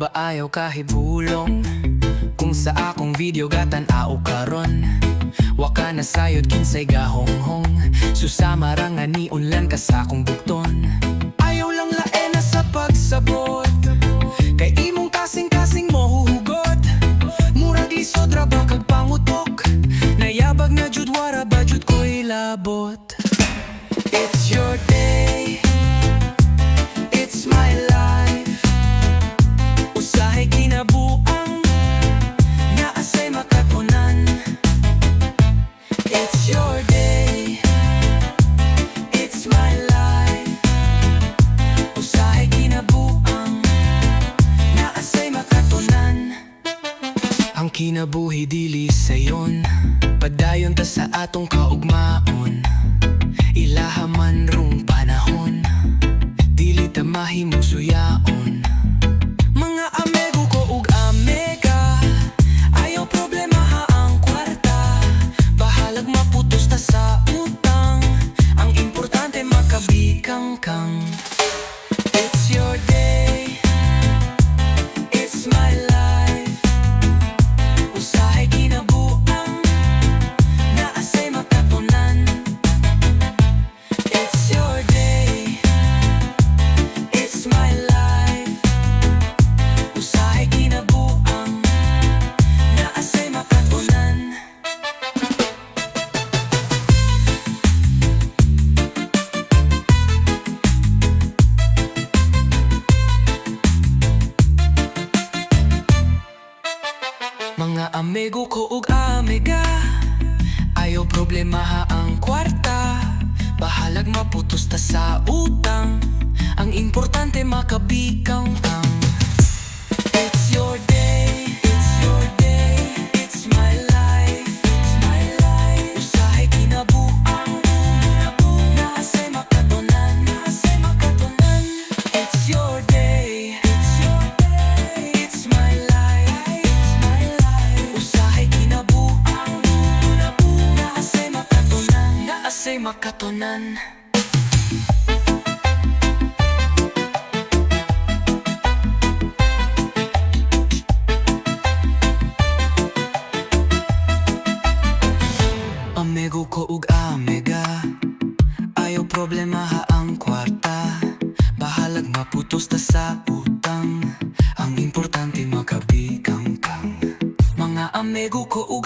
ba ayaw kahibulong? Kung sa akong video gatan-ao karon, waka na sayod kinsay gahonghong. Susama ra nga ni unlan ka sa akong bukton. Ayaw lang laena sa pagsabot, kay imong kasing-kasing mo huhugot. Murag lisod ra ba kag pangutok, nayabag na jud wara ba jud ko ilabot. It's your day, it's my life. Usahay kinabuang nga asay makatunan. It's your day, it's my life. Usahay kinabuang nga asay makatunan. Ang kinabuhi dili sayon, padayon ta sa atong kaugmaon. Ilahaman rong panahon, dili ta mahimusuyaon. Mga amigo ko ug amiga, ayaw problema ha ang kwarta. Bahalag maputos ta sa utang, ang importante makabikang kang. It's your day, it's my life. Usahay kinabuang nga asay makatunan. It's your day, it's my life. Usahay kinabuang nga asay makatunan. Mga amigo ko ug amiga, ayaw problema ha ang kwarta. Bahalag maputos ta sa utang, ang importante makabikaw ang. It's your day, it's your day, it's my life, it's my life. Usahay kinabuang nga asay makatunan, nga asay makatunan. It's your day, it's your day, it's my life, it's my life. Usahay kinabuang nga asay makatunan, nga asay makatunan. Amigo ko ug amiga, ayaw problema ha ang kwarta. Bahalag maputos ta sa utang, ang importante makabikang kang. Mga amigo ko ug